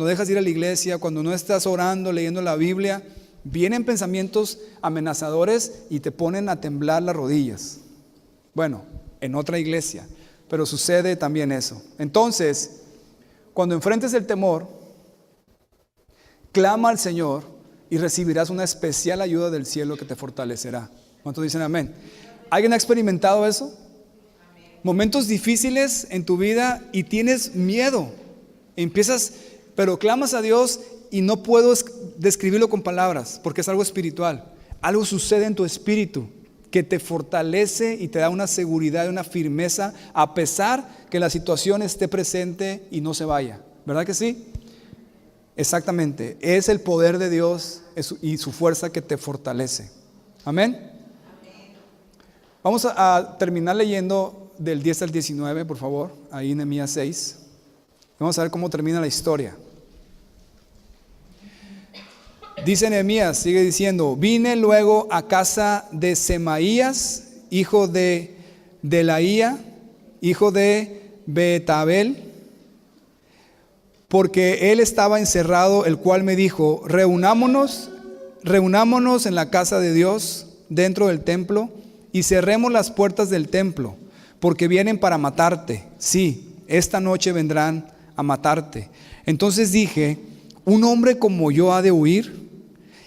dejas de ir a la iglesia, cuando no estás orando, leyendo la Biblia, vienen pensamientos amenazadores y te ponen a temblar las rodillas. Bueno, en otra iglesia, pero sucede también eso. Entonces, cuando enfrentes el temor, clama al Señor y recibirás una especial ayuda del cielo que te fortalecerá. ¿Cuántos dicen amén? ¿Alguien ha experimentado eso? Momentos difíciles en tu vida y tienes miedo. Pero clamas a Dios y no puedo describirlo con palabras porque es algo espiritual. Algo sucede en tu espíritu que te fortalece y te da una seguridad y una firmeza a pesar que la situación esté presente y no se vaya. ¿Verdad que sí? Exactamente. Es el poder de Dios y su fuerza que te fortalece. Amén. Vamos a terminar leyendo del 10 al 19, por favor, ahí en Nehemías 6. Vamos a ver cómo termina la historia. Dice Nehemías, sigue diciendo, vine luego a casa de Semaías, hijo de Delaía, hijo de Betabel, porque él estaba encerrado, el cual me dijo, reunámonos en la casa de Dios, dentro del templo, y cerremos las puertas del templo, porque vienen para matarte. Sí, esta noche vendrán a matarte. Entonces dije, ¿un hombre como yo ha de huir?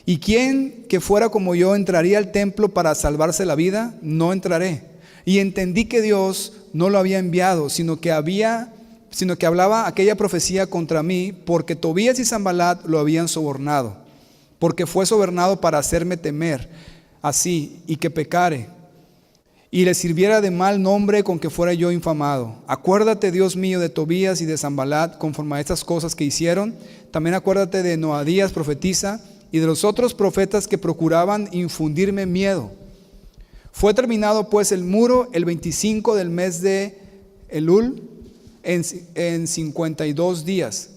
¿Y quién que fuera como yo entraría al templo para salvarse la vida? No entraré. Y entendí que Dios no lo había enviado, sino que hablaba aquella profecía contra mí, porque Tobías y Sanballat lo habían sobornado, porque fue sobornado para hacerme temer así y que pecare, y le sirviera de mal nombre con que fuera yo infamado. Acuérdate, Dios mío, de Tobías y de Sanballat, conforme a estas cosas que hicieron. También acuérdate de Noadías, profetisa, y de los otros profetas que procuraban infundirme miedo. Fue terminado pues el muro el 25 del mes de Elul, en 52 días.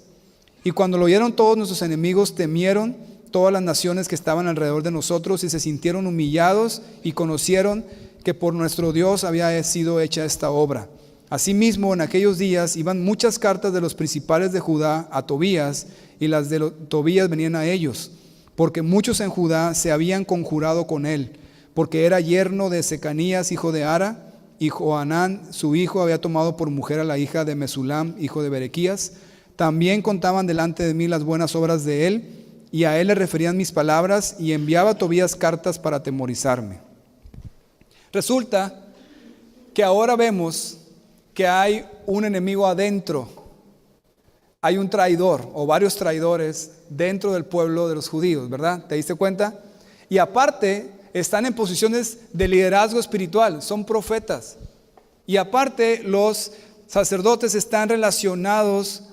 Y cuando lo oyeron todos nuestros enemigos, temieron todas las naciones que estaban alrededor de nosotros y se sintieron humillados y conocieron que por nuestro Dios había sido hecha esta obra. Asimismo, en aquellos días iban muchas cartas de los principales de Judá a Tobías, y las de Tobías venían a ellos, porque muchos en Judá se habían conjurado con él, porque era yerno de Secanías, hijo de Ara, y Johanán, su hijo, había tomado por mujer a la hija de Mesulam, hijo de Berequías. También contaban delante de mí las buenas obras de él, y a él le referían mis palabras, y enviaba a Tobías cartas para atemorizarme. Resulta que ahora vemos que hay un enemigo adentro. Hay un traidor o varios traidores dentro del pueblo de los judíos, ¿verdad? ¿Te diste cuenta? Y aparte, están en posiciones de liderazgo espiritual, son profetas. Y aparte, los sacerdotes están relacionados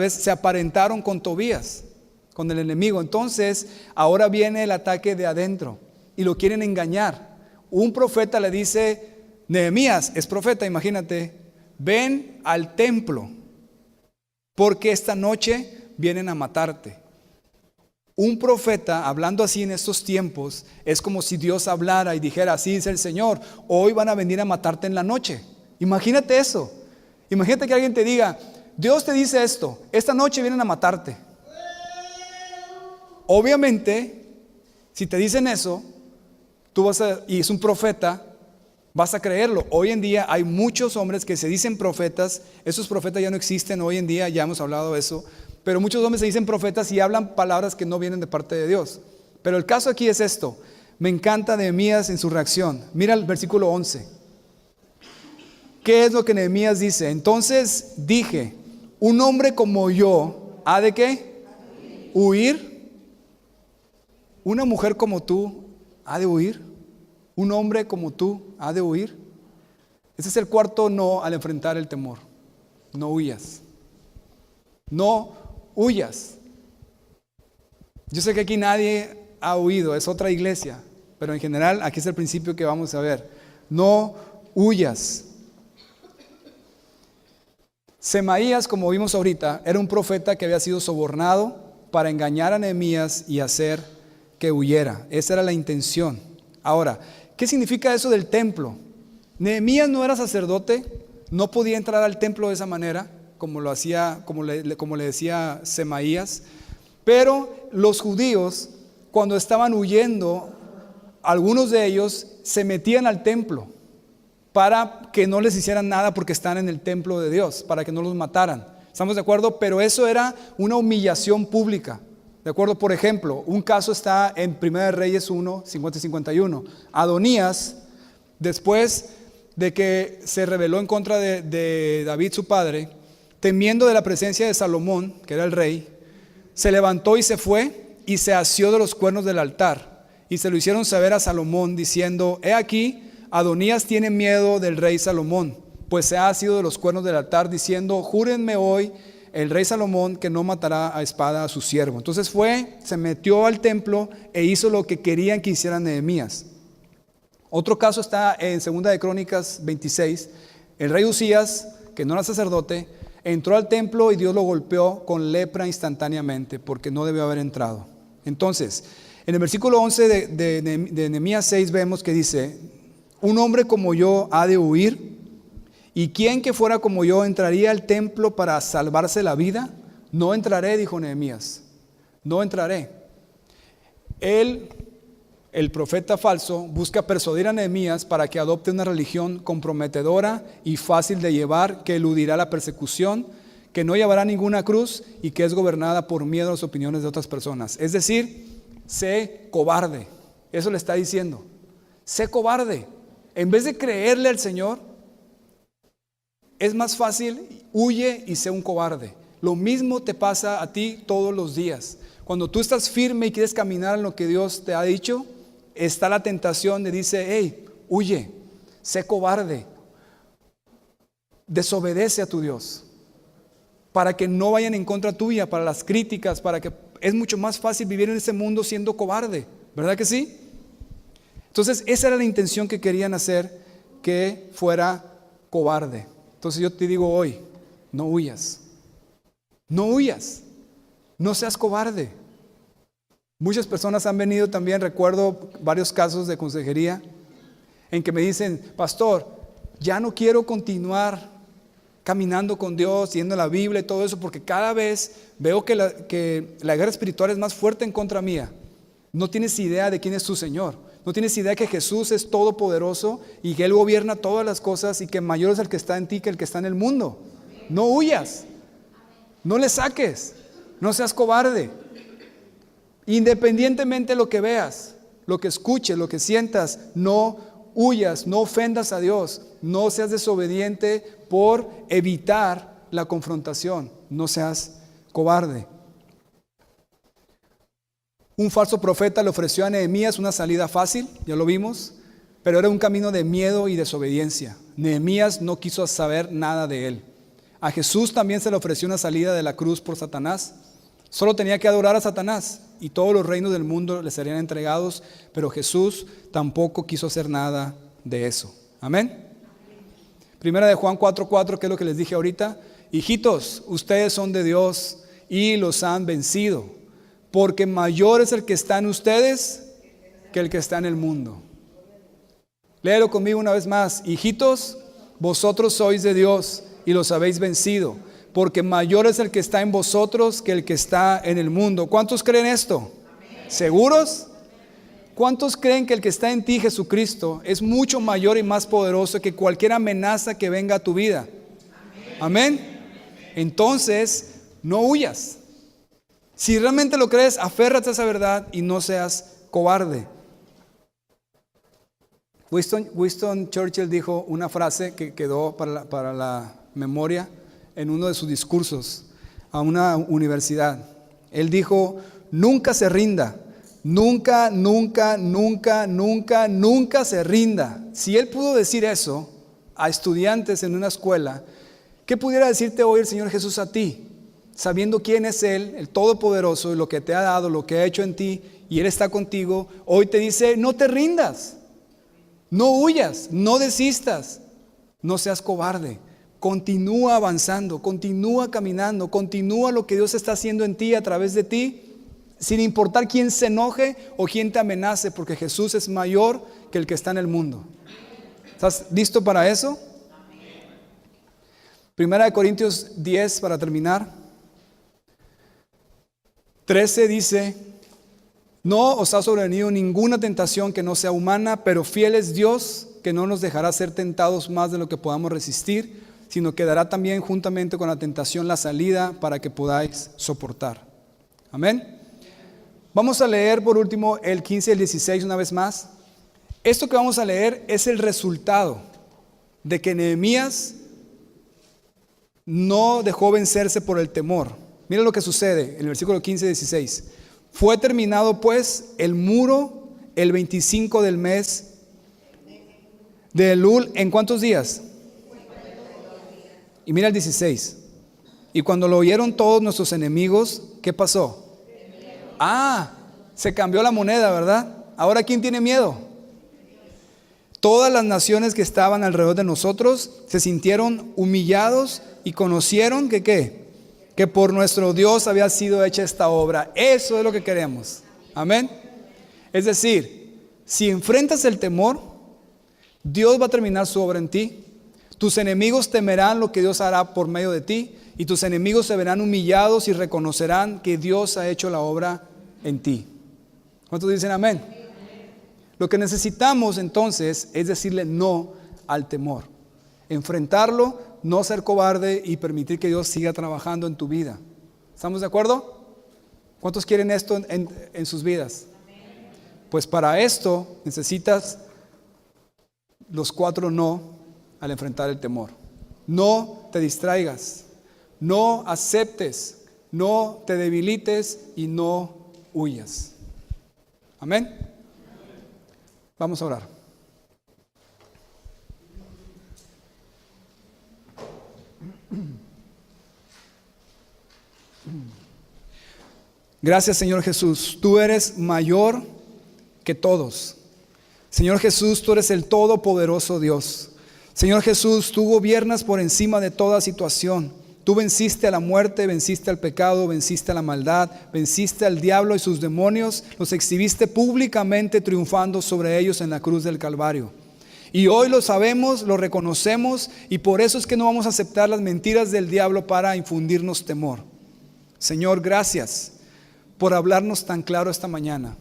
se aparentaron con Tobías, con el enemigo. Entonces, ahora viene el ataque de adentro y lo quieren engañar. Un profeta le dice, Nehemías, es profeta, imagínate, ven al templo, porque esta noche vienen a matarte. Un profeta, hablando así en estos tiempos, es como si Dios hablara y dijera, así dice el Señor, hoy van a venir a matarte en la noche. Imagínate eso. Imagínate que alguien te diga, Dios te dice esto, esta noche vienen a matarte. Obviamente, si te dicen eso, y es un profeta, vas a creerlo. Hoy en día hay muchos hombres que se dicen profetas. Esos profetas ya no existen hoy en día, ya hemos hablado de eso. Pero muchos hombres se dicen profetas y hablan palabras que no vienen de parte de Dios. Pero el caso aquí es esto. Me encanta Nehemías en su reacción. Mira el versículo 11. ¿Qué es lo que Nehemías dice? Entonces dije, un hombre como yo, ¿ha de qué? Huir. Una mujer como tú, ¿ha de huir? Un hombre como tú, ¿ha de huir? Ese es el cuarto no al enfrentar el temor. No huyas. No huyas. Yo sé que aquí nadie ha huido, es otra iglesia, pero en general aquí es el principio que vamos a ver. No huyas. Semaías, como vimos ahorita, era un profeta que había sido sobornado para engañar a Nehemías y hacer que huyera. Esa era la intención. Ahora, ¿qué significa eso del templo? Nehemías no era sacerdote, no podía entrar al templo de esa manera, como lo hacía, como le decía Semaías. Pero los judíos, cuando estaban huyendo, algunos de ellos se metían al templo para que no les hicieran nada porque están en el templo de Dios, para que no los mataran. ¿Estamos de acuerdo? Pero eso era una humillación pública. ¿De acuerdo? Por ejemplo, un caso está en 1 Reyes 1, 50 y 51. Adonías, después de que se rebeló en contra de David su padre, temiendo de la presencia de Salomón, que era el rey, se levantó y se fue y se asió de los cuernos del altar. Y se lo hicieron saber a Salomón diciendo, he aquí, Adonías tiene miedo del rey Salomón, pues se ha asido de los cuernos del altar diciendo, júrenme hoy el rey Salomón que no matará a espada a su siervo. Entonces se metió al templo e hizo lo que querían que hiciera Nehemías. Otro caso está en 2 de Crónicas 26. El rey Usías, que no era sacerdote, entró al templo y Dios lo golpeó con lepra instantáneamente porque no debió haber entrado. Entonces, en el versículo 11 de Nehemías 6 vemos que dice, un hombre como yo ha de huir. ¿Y quién que fuera como yo entraría al templo para salvarse la vida? No entraré, dijo Nehemías. No entraré. Él, el profeta falso, busca persuadir a Nehemías para que adopte una religión comprometedora y fácil de llevar, que eludirá la persecución, que no llevará ninguna cruz y que es gobernada por miedo a las opiniones de otras personas. Es decir, sé cobarde. Eso le está diciendo. Sé cobarde. En vez de creerle al Señor, es más fácil, huye y sé un cobarde. Lo mismo te pasa a ti todos los días. Cuando tú estás firme y quieres caminar en lo que Dios te ha dicho, está la tentación de dice, hey, huye, sé cobarde, desobedece a tu Dios, para que no vayan en contra tuya, para las críticas, para que es mucho más fácil vivir en este mundo siendo cobarde, ¿verdad que sí? Entonces esa era la intención que querían hacer, que fuera cobarde. Entonces yo te digo hoy, no huyas, no huyas, no seas cobarde. Muchas personas han venido también, recuerdo varios casos de consejería, en que me dicen, pastor, ya no quiero continuar caminando con Dios, yendo a la Biblia y todo eso, porque cada vez veo que la guerra espiritual es más fuerte en contra mía. No tienes idea de quién es tu Señor. ¿No tienes idea que Jesús es todopoderoso y que Él gobierna todas las cosas y que mayor es el que está en ti que el que está en el mundo? No huyas, no le saques, no seas cobarde. Independientemente de lo que veas, lo que escuches, lo que sientas, no huyas, no ofendas a Dios, no seas desobediente por evitar la confrontación, no seas cobarde. Un falso profeta le ofreció a Nehemías una salida fácil, ya lo vimos, pero era un camino de miedo y desobediencia. Nehemías no quiso saber nada de él. A Jesús también se le ofreció una salida de la cruz por Satanás. Solo tenía que adorar a Satanás y todos los reinos del mundo le serían entregados, pero Jesús tampoco quiso hacer nada de eso. Amén. Primera de Juan 4:4, que es lo que les dije ahorita. Hijitos, ustedes son de Dios y los han vencido, porque mayor es el que está en ustedes que el que está en el mundo. Léelo conmigo una vez más. Hijitos, vosotros sois de Dios y los habéis vencido, porque mayor es el que está en vosotros que el que está en el mundo. ¿Cuántos creen esto? ¿Seguros? ¿Cuántos creen que el que está en ti, Jesucristo, es mucho mayor y más poderoso que cualquier amenaza que venga a tu vida? Amén. Entonces, no huyas. Si realmente lo crees, aférrate a esa verdad y no seas cobarde. Winston Churchill dijo una frase que quedó para la memoria en uno de sus discursos a una universidad. Él dijo: nunca se rinda, nunca, nunca, nunca, nunca, nunca se rinda. Si él pudo decir eso a estudiantes en una escuela, ¿qué pudiera decirte hoy el Señor Jesús a ti? Sabiendo quién es Él, el Todopoderoso, y lo que te ha dado, lo que ha hecho en ti, y Él está contigo, hoy te dice: no te rindas, no huyas, no desistas, no seas cobarde, continúa avanzando, continúa caminando, continúa lo que Dios está haciendo en ti, a través de ti, sin importar quién se enoje o quién te amenace, porque Jesús es mayor que el que está en el mundo. ¿Estás listo para eso? Primera de Corintios 10, para terminar. 13 dice: no os ha sobrevenido ninguna tentación que no sea humana, pero fiel es Dios, que no nos dejará ser tentados más de lo que podamos resistir, sino que dará también juntamente con la tentación la salida para que podáis soportar. Amén. Vamos a leer por último el 15 y el 16 una vez más. Esto que vamos a leer es el resultado de que Nehemías no dejó vencerse por el temor. Mira lo que sucede en el versículo 15 y 16. Fue terminado pues el muro el 25 del mes de Elul. ¿En cuántos días? Y mira el 16. Y cuando lo oyeron todos nuestros enemigos, ¿qué pasó? Se cambió la moneda, ¿verdad? Ahora, ¿quién tiene miedo? Todas las naciones que estaban alrededor de nosotros se sintieron humillados y conocieron que ¿qué? Que por nuestro Dios había sido hecha esta obra. Eso es lo que queremos. Amén. Es decir, si enfrentas el temor, Dios va a terminar su obra en ti. Tus enemigos temerán lo que Dios hará por medio de ti, y tus enemigos se verán humillados y reconocerán que Dios ha hecho la obra en ti. ¿Cuántos dicen amén? Lo que necesitamos entonces es decirle no al temor. Enfrentarlo, no ser cobarde y permitir que Dios siga trabajando en tu vida. ¿Estamos de acuerdo? ¿Cuántos quieren esto en sus vidas? Pues para esto necesitas los 4 no al enfrentar el temor. No te distraigas, no aceptes, no te debilites y no huyas. Amén. Vamos a orar. Gracias, Señor Jesús. Tú eres mayor que todos. Señor Jesús, tú eres el todopoderoso Dios. Señor Jesús, tú gobiernas por encima de toda situación. Tú venciste a la muerte, venciste al pecado, venciste a la maldad, venciste al diablo y sus demonios, los exhibiste públicamente triunfando sobre ellos en la cruz del Calvario. Y hoy lo sabemos, lo reconocemos, y por eso es que no vamos a aceptar las mentiras del diablo para infundirnos temor. Señor, gracias por hablarnos tan claro esta mañana,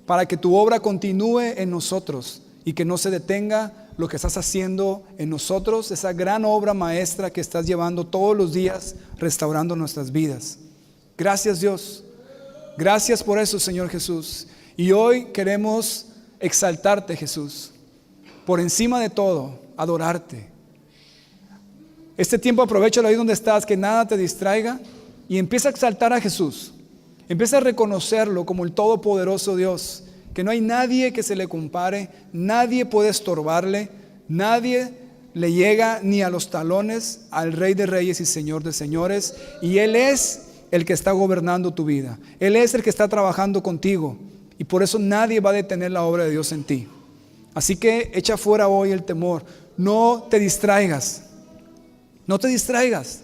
para que tu obra continúe en nosotros y que no se detenga lo que estás haciendo en nosotros, esa gran obra maestra que estás llevando todos los días, restaurando nuestras vidas. Gracias, Dios. Gracias por eso, Señor Jesús. Y hoy queremos exaltarte, Jesús. Por encima de todo, adorarte. Este tiempo aprovechalo ahí donde estás, que nada te distraiga, y empieza a exaltar a Jesús. Empieza a reconocerlo como el todopoderoso Dios, que no hay nadie que se le compare, nadie puede estorbarle, nadie le llega ni a los talones al Rey de Reyes y Señor de Señores, y Él es el que está gobernando tu vida. Él es el que está trabajando contigo, y por eso nadie va a detener la obra de Dios en ti. Así que echa fuera hoy el temor. No te distraigas. No te distraigas.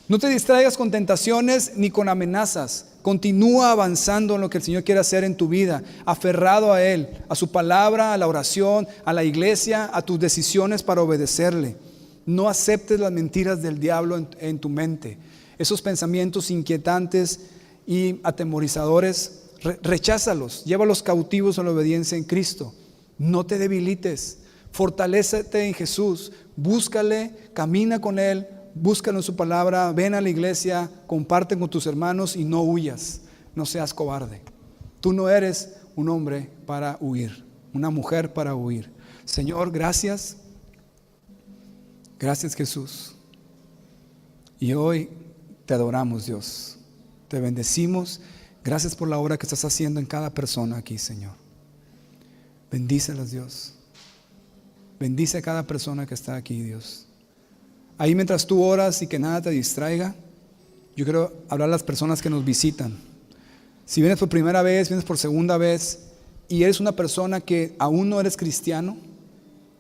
No te distraigas con tentaciones ni con amenazas. Continúa avanzando en lo que el Señor quiere hacer en tu vida, aferrado a Él, a su palabra, a la oración, a la iglesia, a tus decisiones para obedecerle. No aceptes las mentiras del diablo en tu mente. Esos pensamientos inquietantes y atemorizadores, recházalos, llévalos cautivos a la obediencia en Cristo. No te debilites, fortalécete en Jesús, búscale, camina con Él, búscalo en su palabra, ven a la iglesia, comparte con tus hermanos y no huyas, no seas cobarde. Tú no eres un hombre para huir, una mujer para huir. Señor, gracias. Gracias, Jesús. Y hoy te adoramos, Dios. Te bendecimos. Gracias por la obra que estás haciendo en cada persona aquí, Señor. Bendícelas, Dios. Bendice a cada persona que está aquí, Dios. Ahí mientras tú oras y que nada te distraiga, yo quiero hablar a las personas que nos visitan. Si vienes por primera vez, vienes por segunda vez y eres una persona que aún no eres cristiano,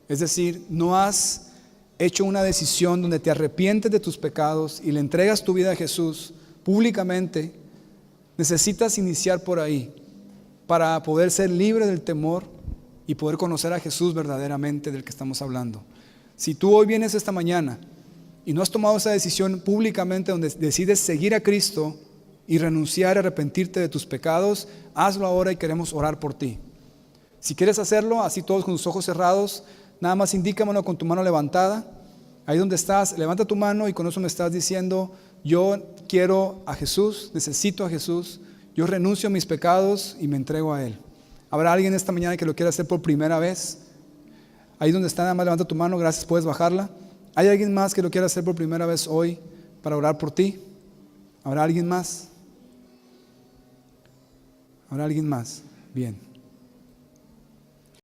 es decir, no has hecho una decisión donde te arrepientes de tus pecados y le entregas tu vida a Jesús públicamente, necesitas iniciar por ahí para poder ser libre del temor y poder conocer a Jesús verdaderamente del que estamos hablando. Si tú hoy vienes esta mañana y no has tomado esa decisión públicamente donde decides seguir a Cristo y renunciar y arrepentirte de tus pecados, hazlo ahora y queremos orar por ti. Si quieres hacerlo, así todos con tus ojos cerrados, nada más indícamelo con tu mano levantada. Ahí donde estás, levanta tu mano y con eso me estás diciendo: yo quiero a Jesús, necesito a Jesús, yo renuncio a mis pecados y me entrego a Él. ¿Habrá alguien esta mañana que lo quiera hacer por primera vez? Ahí donde está, nada más levanta tu mano, gracias, puedes bajarla. ¿Hay alguien más que lo quiera hacer por primera vez hoy para orar por ti? ¿Habrá alguien más? ¿Habrá alguien más? Bien.